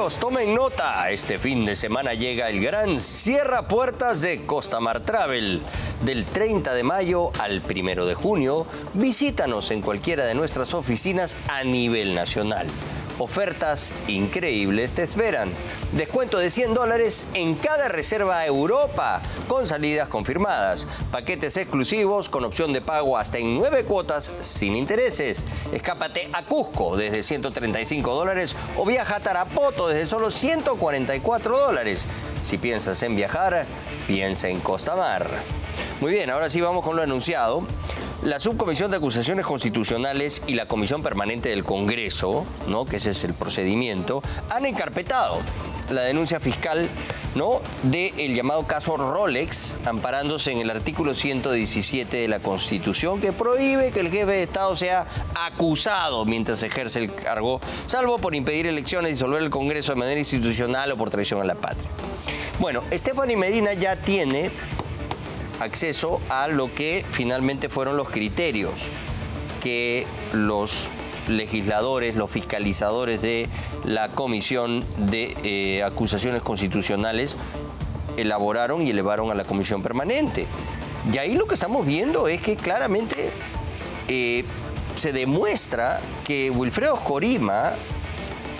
Amigos, tomen nota. Este fin de semana llega el gran cierra puertas de Costamar Travel. Del 30 de mayo al 1 de junio, visítanos en cualquiera de nuestras oficinas a nivel nacional. Ofertas increíbles te esperan. Descuento de $100 en cada reserva a Europa, con salidas confirmadas. Paquetes exclusivos con opción de pago hasta en 9 cuotas sin intereses. Escápate a Cusco desde $135 o viaja a Tarapoto desde solo $144. Si piensas en viajar, piensa en Costamar. Muy bien, ahora sí vamos con lo anunciado. La Subcomisión de Acusaciones Constitucionales y la Comisión Permanente del Congreso, ¿no?, que ese es el procedimiento, han encarpetado la denuncia fiscal, ¿no?, del llamado caso Rolex, amparándose en el artículo 117 de la Constitución, que prohíbe que el jefe de Estado sea acusado mientras ejerce el cargo, salvo por impedir elecciones, disolver el Congreso de manera institucional o por traición a la patria. Bueno, Stephanie Medina ya tiene acceso a lo que finalmente fueron los criterios que los legisladores, los fiscalizadores de la Comisión de Acusaciones Constitucionales elaboraron y elevaron a la Comisión Permanente. Y ahí lo que estamos viendo es que claramente se demuestra que Wilfredo Corima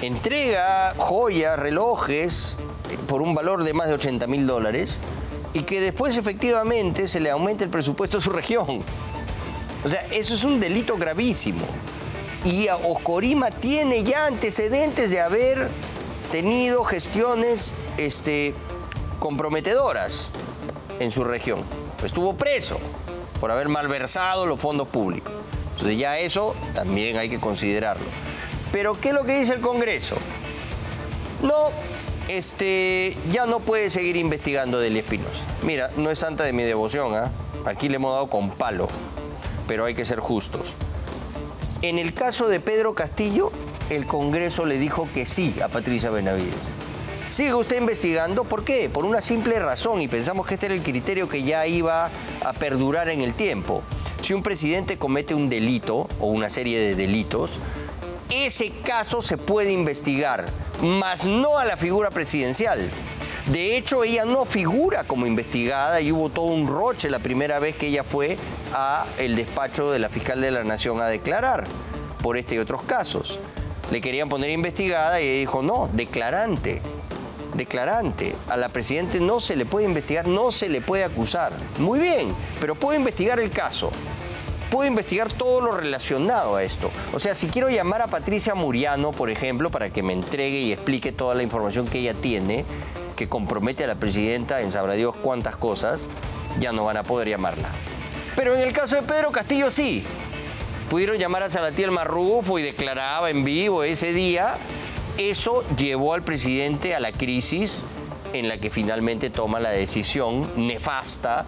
entrega joyas, relojes por un valor de más de $80.000 y que después efectivamente se le aumenta el presupuesto a su región. O sea, eso es un delito gravísimo. Y Oscorima tiene ya antecedentes de haber tenido gestiones comprometedoras en su región. Estuvo preso por haber malversado los fondos públicos. Entonces ya eso también hay que considerarlo. Pero ¿qué es lo que dice el Congreso? No, ya no puede seguir investigando Delia Espinosa. Mira, no es santa de mi devoción, ¿eh? Aquí le hemos dado con palo, pero hay que ser justos. En el caso de Pedro Castillo, el Congreso le dijo que sí a Patricia Benavides. ¿Sigue usted investigando? ¿Por qué? Por una simple razón, y pensamos que este era el criterio que ya iba a perdurar en el tiempo. Si un presidente comete un delito o una serie de delitos, ese caso se puede investigar, mas no a la figura presidencial. De hecho, ella no figura como investigada y hubo todo un roche la primera vez que ella fue al despacho de la fiscal de la Nación a declarar por este y otros casos. Le querían poner investigada y ella dijo, no, declarante. Declarante. A la presidenta no se le puede investigar, no se le puede acusar. Muy bien, pero puede investigar el caso. Puedo investigar todo lo relacionado a esto. O sea, si quiero llamar a Patricia Muriano, por ejemplo, para que me entregue y explique toda la información que ella tiene, que compromete a la presidenta en sabrá Dios cuántas cosas, ya no van a poder llamarla. Pero en el caso de Pedro Castillo sí. Pudieron llamar a Salatiel Marrufo y declaraba en vivo ese día. Eso llevó al presidente a la crisis en la que finalmente toma la decisión nefasta,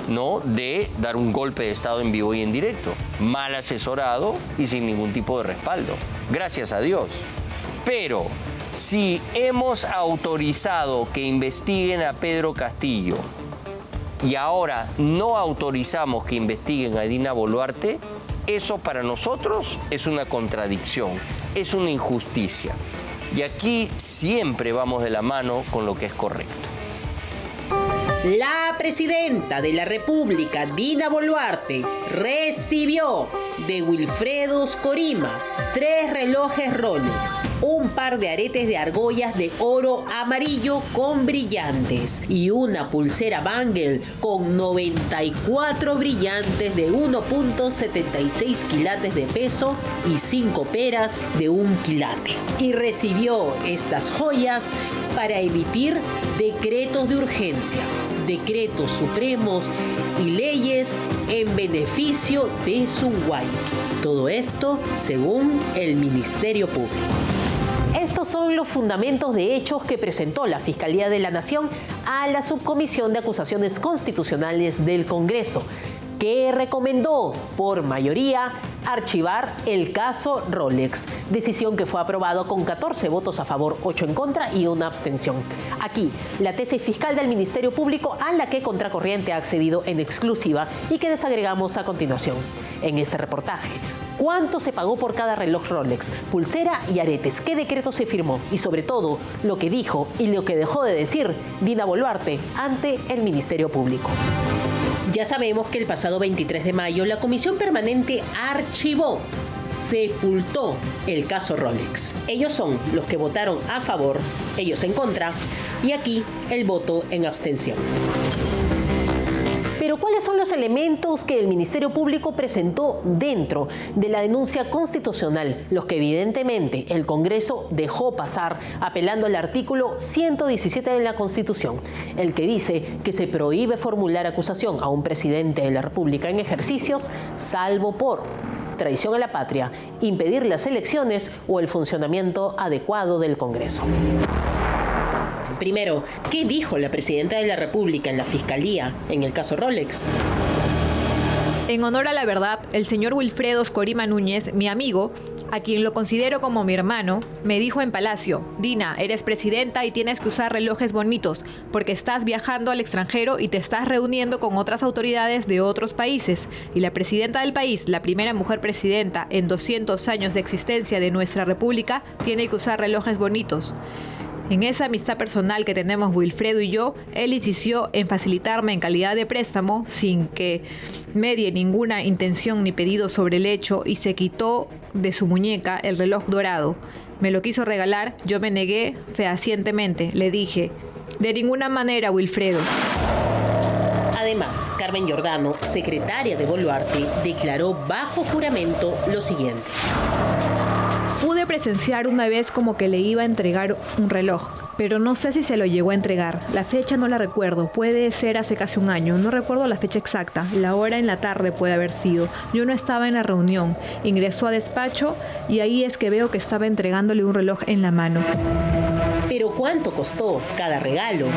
¿no?, de dar un golpe de Estado en vivo y en directo, mal asesorado y sin ningún tipo de respaldo. Gracias a Dios. Pero si hemos autorizado que investiguen a Pedro Castillo y ahora no autorizamos que investiguen a Dina Boluarte, eso para nosotros es una contradicción, es una injusticia. Y aquí siempre vamos de la mano con lo que es correcto. La presidenta de la República, Dina Boluarte, recibió de Wilfredo Corima 3 relojes Rolex, un par de aretes de argollas de oro amarillo con brillantes y una pulsera bangle con 94 brillantes de 1.76 quilates de peso y 5 peras de 1 quilate. Y recibió estas joyas para emitir decretos de urgencia, decretos supremos y leyes en beneficio de su Guayquí. Todo esto según el Ministerio Público. Estos son los fundamentos de hechos que presentó la Fiscalía de la Nación a la Subcomisión de Acusaciones Constitucionales del Congreso. que recomendó por mayoría archivar el caso Rolex, decisión que fue aprobado con 14 votos a favor, 8 en contra y una abstención. Aquí, la tesis fiscal del Ministerio Público a la que Contracorriente ha accedido en exclusiva y que desagregamos a continuación. En este reportaje, ¿cuánto se pagó por cada reloj Rolex, pulsera y aretes? ¿Qué decreto se firmó? Y sobre todo, lo que dijo y lo que dejó de decir Dina Boluarte ante el Ministerio Público. Ya sabemos que el pasado 23 de mayo la Comisión Permanente archivó, sepultó el caso Rolex. Ellos son los que votaron a favor, ellos en contra y aquí el voto en abstención. Pero ¿cuáles son los elementos que el Ministerio Público presentó dentro de la denuncia constitucional? Los que evidentemente el Congreso dejó pasar apelando al artículo 117 de la Constitución, el que dice que se prohíbe formular acusación a un presidente de la República en ejercicios, salvo por traición a la patria, impedir las elecciones o el funcionamiento adecuado del Congreso. Primero, ¿qué dijo la presidenta de la República en la Fiscalía en el caso Rolex? En honor a la verdad, el señor Wilfredo Corima Núñez, mi amigo, a quien lo considero como mi hermano, me dijo en Palacio: Dina, eres presidenta y tienes que usar relojes bonitos porque estás viajando al extranjero y te estás reuniendo con otras autoridades de otros países. Y la presidenta del país, la primera mujer presidenta en 200 años de existencia de nuestra república, tiene que usar relojes bonitos. En esa amistad personal que tenemos Wilfredo y yo, él insistió en facilitarme en calidad de préstamo sin que medie ninguna intención ni pedido sobre el hecho y se quitó de su muñeca el reloj dorado. Me lo quiso regalar, yo me negué fehacientemente. Le dije: de ninguna manera, Wilfredo. Además, Carmen Giordano, secretaria de Boluarte, declaró bajo juramento lo siguiente. Pude presenciar una vez como que le iba a entregar un reloj, pero no sé si se lo llegó a entregar. La fecha no la recuerdo, puede ser hace casi un año, no recuerdo la fecha exacta, la hora en la tarde puede haber sido. Yo no estaba en la reunión, ingresó a despacho y ahí es que veo que estaba entregándole un reloj en la mano. ¿Pero cuánto costó cada regalo?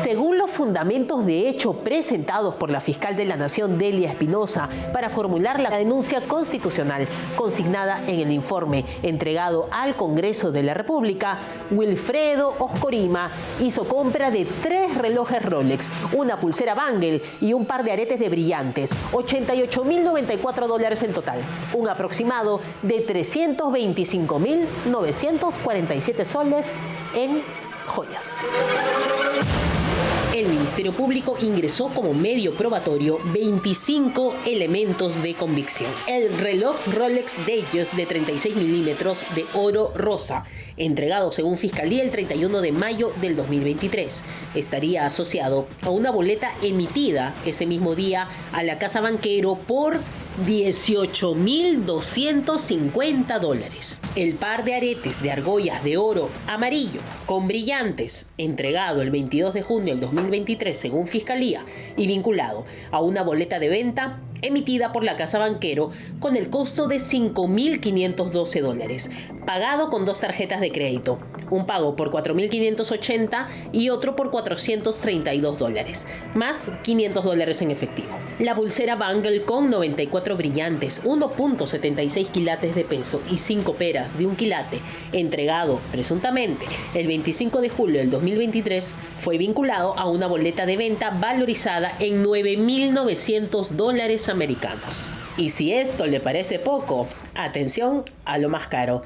Según los fundamentos de hecho presentados por la fiscal de la Nación, Delia Espinosa, para formular la denuncia constitucional consignada en el informe entregado al Congreso de la República, Wilfredo Corima hizo compra de 3 relojes Rolex, una pulsera Bangle y un par de aretes de brillantes, $88.094 en total, un aproximado de 325.947 soles en joyas. El Ministerio Público ingresó como medio probatorio 25 elementos de convicción. El reloj Rolex Datejust de 36 milímetros de oro rosa, entregado según Fiscalía el 31 de mayo del 2023. Estaría asociado a una boleta emitida ese mismo día a la Casa Banquero por $18.250. El par de aretes de argollas de oro amarillo con brillantes, entregado el 22 de junio del 2023 según Fiscalía y vinculado a una boleta de venta emitida por la Casa Banquero con el costo de $5.512, pagado con 2 tarjetas de crédito, un pago por $4.580 y otro por $432, más $500 en efectivo. La pulsera Bangle con 94 brillantes, 1.76 quilates de peso y 5 peras de 1 quilate, entregado presuntamente el 25 de julio del 2023, fue vinculado a una boleta de venta valorizada en $9.900 americanos. Y si esto le parece poco, atención a lo más caro.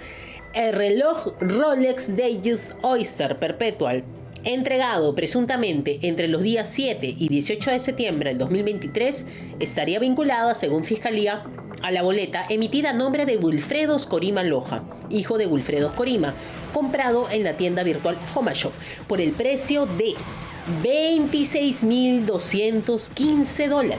El reloj Rolex Datejust Oyster Perpetual, entregado presuntamente entre los días 7 y 18 de septiembre del 2023, estaría vinculado, según Fiscalía, a la boleta emitida a nombre de Wilfredo Corima Loja, hijo de Wilfredo Corima, comprado en la tienda virtual HomeShop por el precio de $26.215,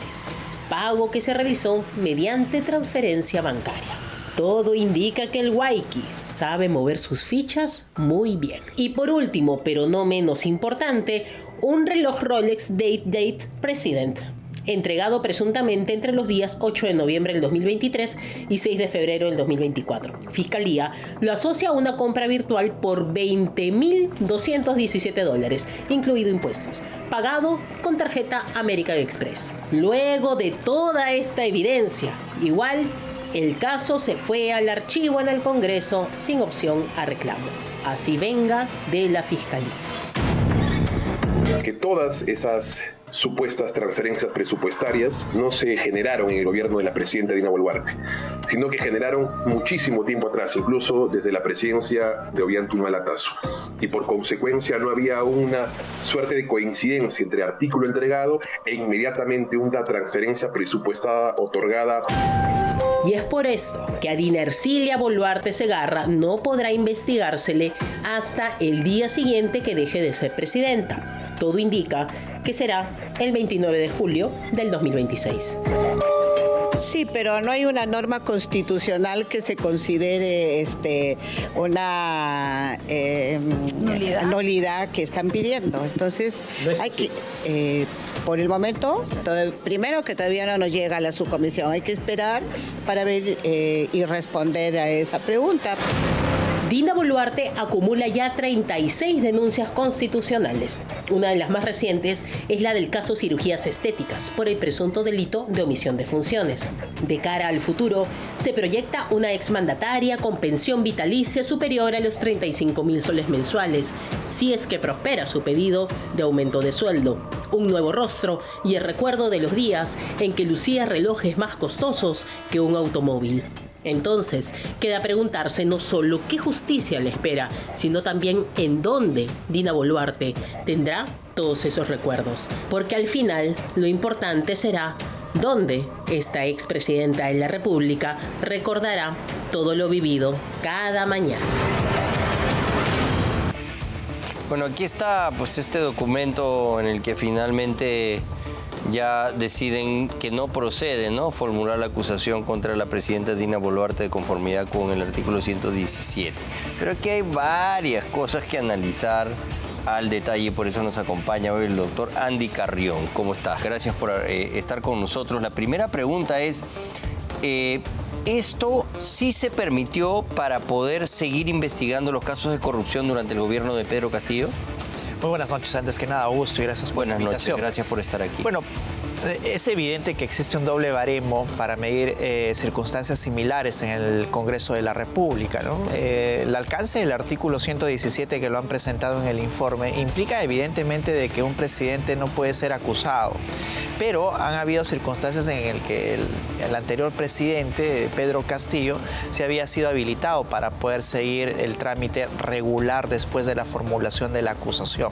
pago que se realizó mediante transferencia bancaria. Todo indica que el Waiki sabe mover sus fichas muy bien. Y por último, pero no menos importante, un reloj Rolex Date President, entregado presuntamente entre los días 8 de noviembre del 2023 y 6 de febrero del 2024. Fiscalía lo asocia a una compra virtual por $20.217, incluido impuestos, pagado con tarjeta American Express. Luego de toda esta evidencia, igual el caso se fue al archivo en el Congreso sin opción a reclamo. Así venga de la Fiscalía. Que todas esas supuestas transferencias presupuestarias no se generaron en el gobierno de la presidenta Dina Boluarte, sino que generaron muchísimo tiempo atrás, incluso desde la presidencia de Ollanta Humala. Y por consecuencia no había una suerte de coincidencia entre artículo entregado e inmediatamente una transferencia presupuestada otorgada. Y es por esto que a Dina Ercilia Boluarte Segarra no podrá investigársele hasta el día siguiente que deje de ser presidenta. Todo indica que será el 29 de julio del 2026. Sí, pero no hay una norma constitucional que se considere una nulidad que están pidiendo. Entonces, hay que, por el momento, primero que todavía no nos llega a la subcomisión, hay que esperar para ver y responder a esa pregunta. Dina Boluarte acumula ya 36 denuncias constitucionales. Una de las más recientes es la del caso cirugías estéticas por el presunto delito de omisión de funciones. De cara al futuro, se proyecta una exmandataria con pensión vitalicia superior a los 35.000 soles mensuales, si es que prospera su pedido de aumento de sueldo, un nuevo rostro y el recuerdo de los días en que lucía relojes más costosos que un automóvil. Entonces, queda preguntarse no solo qué justicia le espera, sino también en dónde Dina Boluarte tendrá todos esos recuerdos. Porque al final, lo importante será dónde esta expresidenta de la República recordará todo lo vivido cada mañana. Bueno, aquí está pues este documento en el que finalmente ya deciden que no procede, ¿no?, formular la acusación contra la presidenta Dina Boluarte de conformidad con el artículo 117. Pero aquí hay varias cosas que analizar al detalle, por eso nos acompaña hoy el doctor Andy Carrión. ¿Cómo estás? Gracias por estar con nosotros. La primera pregunta es, ¿esto sí se permitió para poder seguir investigando los casos de corrupción durante el gobierno de Pedro Castillo? Muy buenas noches, antes que nada, Augusto, y gracias por la invitación. Buenas noches, gracias por estar aquí. Bueno, es evidente que existe un doble baremo para medir circunstancias similares en el Congreso de la República, ¿no? El alcance del artículo 117 que lo han presentado en el informe implica evidentemente de que un presidente no puede ser acusado, pero han habido circunstancias en el que el anterior presidente, Pedro Castillo, se había sido habilitado para poder seguir el trámite regular después de la formulación de la acusación.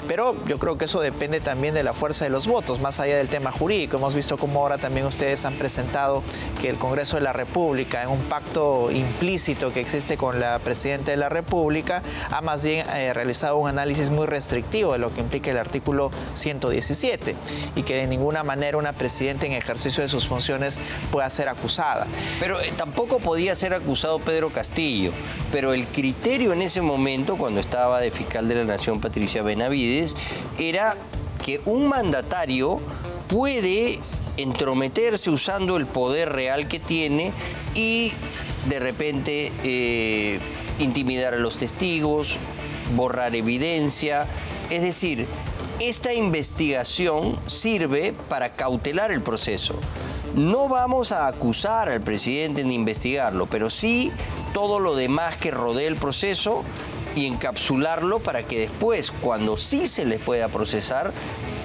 Pero yo creo que eso depende también de la fuerza de los votos, más allá del tema jurídico. Hemos visto cómo ahora también ustedes han presentado que el Congreso de la República, en un pacto implícito que existe con la Presidenta de la República, ha más bien realizado un análisis muy restrictivo de lo que implica el artículo 117 y que de ninguna manera una presidenta en ejercicio de sus funciones pueda ser acusada. Pero tampoco podía ser acusado Pedro Castillo, pero el criterio en ese momento, cuando estaba de fiscal de la Nación Patricia Benavides, era que un mandatario puede entrometerse usando el poder real que tiene y de repente intimidar a los testigos, borrar evidencia. Es decir, esta investigación sirve para cautelar el proceso. No vamos a acusar al presidente ni investigarlo, pero sí todo lo demás que rodea el proceso y encapsularlo para que después, cuando sí se les pueda procesar,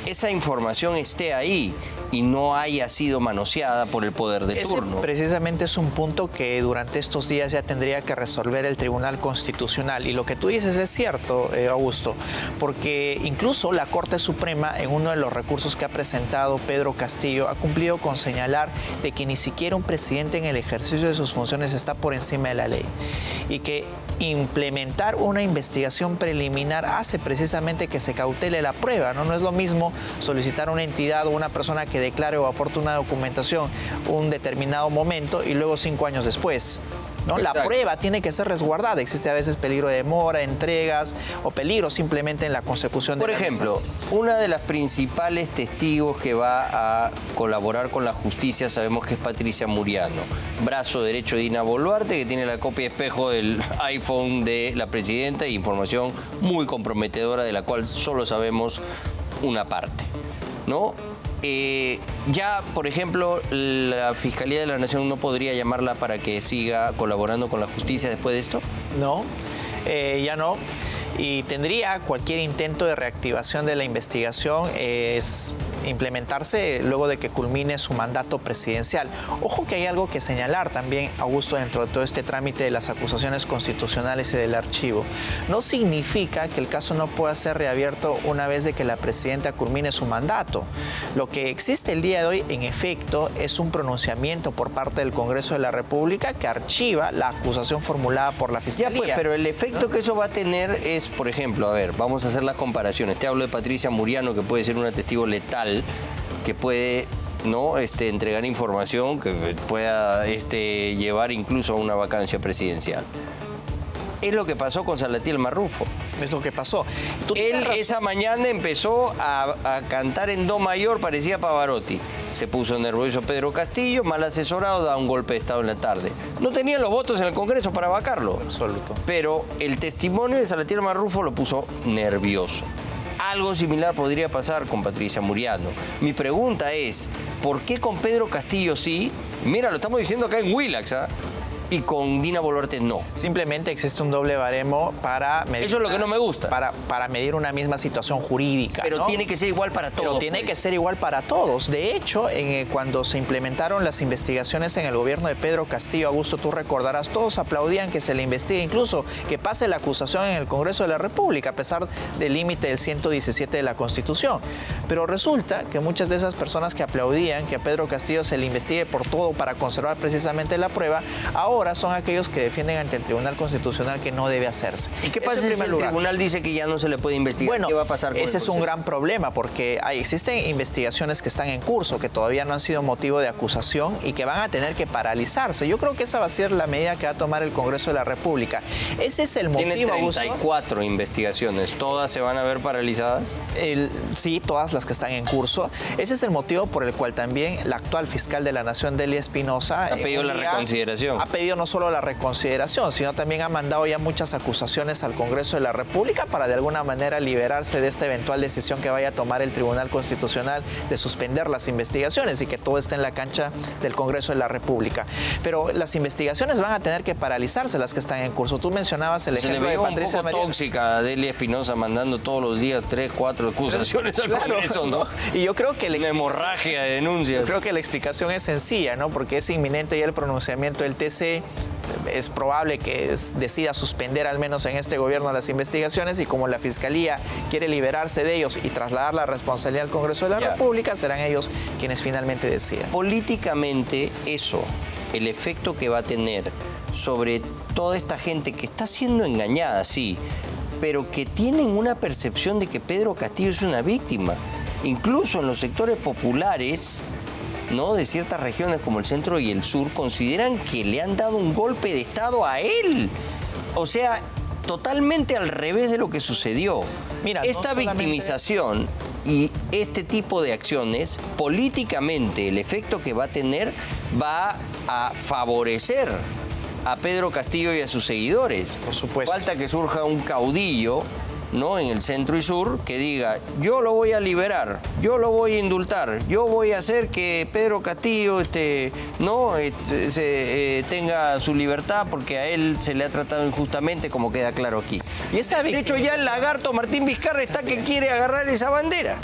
esa información esté ahí y no haya sido manoseada por el poder de turno. Precisamente es un punto que durante estos días ya tendría que resolver el Tribunal Constitucional. Y lo que tú dices es cierto, Augusto, porque incluso la Corte Suprema, en uno de los recursos que ha presentado Pedro Castillo, ha cumplido con señalar de que ni siquiera un presidente en el ejercicio de sus funciones está por encima de la ley. Y que implementar una investigación preliminar hace precisamente que se cautele la prueba, ¿no? No es lo mismo solicitar a una entidad o una persona que declare o aporte una documentación un determinado momento y luego 5 años después. ¿no? La Exacto. prueba tiene que ser resguardada. Existe a veces peligro de demora, entregas o peligro simplemente en la consecución de Por la ejemplo, una de las principales testigos que va a colaborar con la justicia sabemos que es Patricia Muriano, brazo derecho de Dina Boluarte, que tiene la copia espejo del iPhone de la presidenta e información muy comprometedora de la cual solo sabemos una parte, ¿no? Ya, por ejemplo, la Fiscalía de la Nación no podría llamarla para que siga colaborando con la justicia después de esto. No, ya no. Y tendría cualquier intento de reactivación de la investigación es implementarse luego de que culmine su mandato presidencial. Ojo que hay algo que señalar también, Augusto, dentro de todo este trámite de las acusaciones constitucionales y del archivo. No significa que el caso no pueda ser reabierto una vez de que la presidenta culmine su mandato. Lo que existe el día de hoy, en efecto, es un pronunciamiento por parte del Congreso de la República que archiva la acusación formulada por la Fiscalía. Ya pues, pero el efecto que eso va a tener es, por ejemplo, a ver, vamos a hacer las comparaciones. Te hablo de Patricia Muriano, que puede ser una testigo letal, que puede, ¿no? entregar información que pueda llevar incluso a una vacancia presidencial. Es lo que pasó con Salatiel Marrufo. Es lo que pasó. Él esa mañana empezó a cantar en do mayor, parecía Pavarotti. Se puso nervioso Pedro Castillo, mal asesorado, da un golpe de Estado en la tarde. No tenían los votos en el Congreso para vacarlo. Absoluto. Pero el testimonio de Salatiel Marrufo lo puso nervioso. Algo similar podría pasar con Patricia Muriano. Mi pregunta es, ¿por qué con Pedro Castillo sí? Mira, lo estamos diciendo acá en Willax, ¿ah? Y con Dina Boluarte no. Simplemente existe un doble baremo para medir. Eso es lo que no me gusta. Para medir una misma situación jurídica. Pero ¿no? tiene que ser igual para todos. Pero tiene pues. que ser igual para todos. De hecho, cuando se implementaron las investigaciones en el gobierno de Pedro Castillo, Augusto, tú recordarás, todos aplaudían que se le investigue, incluso que pase la acusación en el Congreso de la República, a pesar del límite del 117 de la Constitución. Pero resulta que muchas de esas personas que aplaudían que a Pedro Castillo se le investigue por todo para conservar precisamente la prueba, ahora son aquellos que defienden ante el Tribunal Constitucional que no debe hacerse. ¿Y qué pasa si el tribunal dice que ya no se le puede investigar? Bueno, ¿qué va a pasar con ese es un gran problema porque existen investigaciones que están en curso, que todavía no han sido motivo de acusación y que van a tener que paralizarse. Yo creo que esa va a ser la medida que va a tomar el Congreso de la República. Ese es el motivo, Tiene 34 Augusto. investigaciones. ¿Todas se van a ver paralizadas? Sí, todas las que están en curso. Ese es el motivo por el cual también la actual fiscal de la Nación, Delia Espinosa, Ha pedido la reconsideración. Ha pedido no solo la reconsideración, sino también ha mandado ya muchas acusaciones al Congreso de la República para de alguna manera liberarse de esta eventual decisión que vaya a tomar el Tribunal Constitucional de suspender las investigaciones y que todo esté en la cancha del Congreso de la República. Pero las investigaciones van a tener que paralizarse, las que están en curso. Tú mencionabas el ejemplo de Patricia un poco Muriano. tóxica a Delia Espinosa mandando todos los días 3, 4 acusaciones al Congreso, ¿no? Y yo creo que una hemorragia de denuncias. Yo creo que la explicación es sencilla, ¿no? Porque es inminente ya el pronunciamiento del TC. Es probable que decida suspender al menos en este gobierno las investigaciones y como la Fiscalía quiere liberarse de ellos y trasladar la responsabilidad al Congreso de la República, serán ellos quienes finalmente decidan. Políticamente eso, el efecto que va a tener sobre toda esta gente que está siendo engañada, sí, pero que tienen una percepción de que Pedro Castillo es una víctima. Incluso en los sectores populares, ¿no?, de ciertas regiones como el centro y el sur, consideran que le han dado un golpe de Estado a él. O sea, totalmente al revés de lo que sucedió. Mira, esta victimización y este tipo de acciones, políticamente, el efecto que va a tener va a favorecer a Pedro Castillo y a sus seguidores. Por supuesto. Falta que surja un caudillo, ¿no?, en el centro y sur, que diga, yo lo voy a liberar, yo lo voy a indultar, yo voy a hacer que Pedro Castillo tenga su libertad porque a él se le ha tratado injustamente, como queda claro aquí. Y De hecho, ya el lagarto Martín Vizcarra está que quiere agarrar esa bandera.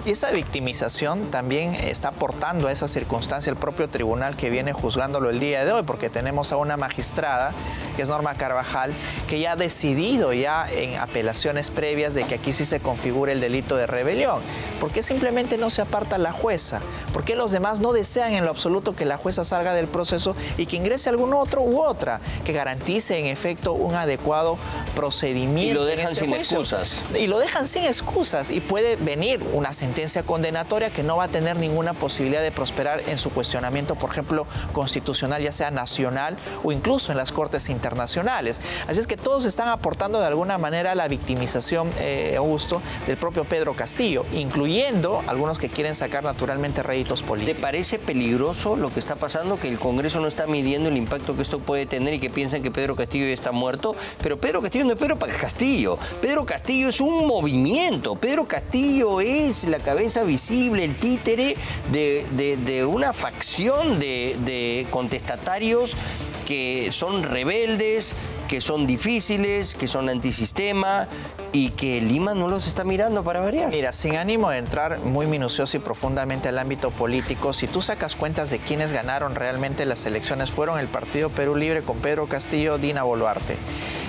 Y esa victimización también está aportando a esa circunstancia el propio tribunal que viene juzgándolo el día de hoy, porque tenemos a una magistrada, que es Norma Carvajal, que ya ha decidido ya en apelaciones previas de que aquí sí se configure el delito de rebelión. ¿Por qué simplemente no se aparta la jueza? ¿Por qué los demás no desean en lo absoluto que la jueza salga del proceso y que ingrese algún otro u otra que garantice en efecto un adecuado procedimiento? Y lo dejan en este sin juicio? excusas. Y lo dejan sin excusas y puede venir una sentencia sentencia condenatoria que no va a tener ninguna posibilidad de prosperar en su cuestionamiento, por ejemplo, constitucional, ya sea nacional o incluso en las cortes internacionales. Así es que todos están aportando de alguna manera a la victimización, Augusto, del propio Pedro Castillo, incluyendo algunos que quieren sacar naturalmente réditos políticos. ¿Te parece peligroso lo que está pasando? Que el Congreso no está midiendo el impacto que esto puede tener y que piensan que Pedro Castillo ya está muerto. Pero Pedro Castillo no es Pedro Castillo. Pedro Castillo es un movimiento. Pedro Castillo es la cabeza visible, el títere de una facción de contestatarios que son rebeldes, que son difíciles, que son antisistema y que Lima no los está mirando para variar. Mira, sin ánimo de entrar muy minucioso y profundamente al ámbito político, si tú sacas cuentas de quienes ganaron realmente las elecciones, fueron el Partido Perú Libre con Pedro Castillo, Dina Boluarte.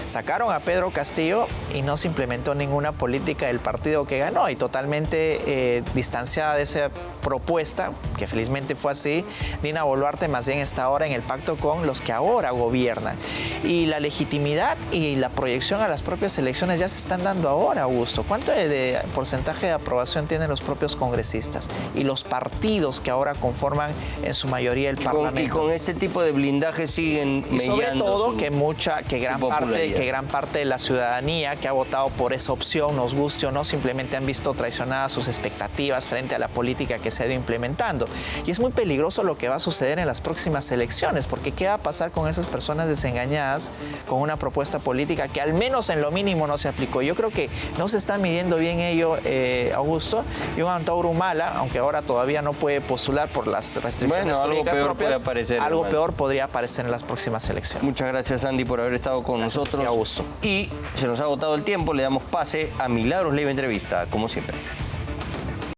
Sacaron a Pedro Castillo y no se implementó ninguna política del partido que ganó, y totalmente distanciada de esa propuesta, que felizmente fue así, Dina Boluarte más bien está ahora en el pacto con los que ahora gobiernan. Y la legitimidad y la proyección a las propias elecciones ya se están dando ahora, Augusto. ¿Cuánto de porcentaje de aprobación tienen los propios congresistas y los partidos que ahora conforman en su mayoría el Parlamento? Y con este tipo de blindaje siguen y sobre todo que gran popularidad. parte de la ciudadanía que ha votado por esa opción, nos guste o no, simplemente han visto traicionadas sus expectativas frente a la política que se ha ido implementando. Y es muy peligroso lo que va a suceder en las próximas elecciones, porque ¿qué va a pasar con esas personas desengañadas con una propuesta política que al menos en lo mínimo no se aplicó? Yo creo que no se está midiendo bien ello, Augusto, y un Antauro Humala, aunque ahora todavía no puede postular por las restricciones políticas propias, algo peor podría aparecer en las próximas elecciones. Muchas gracias, Andy, por haber estado con nosotros. Augusto. Y se nos ha agotado el tiempo, le damos pase a Milagros Leiva Entrevista, como siempre.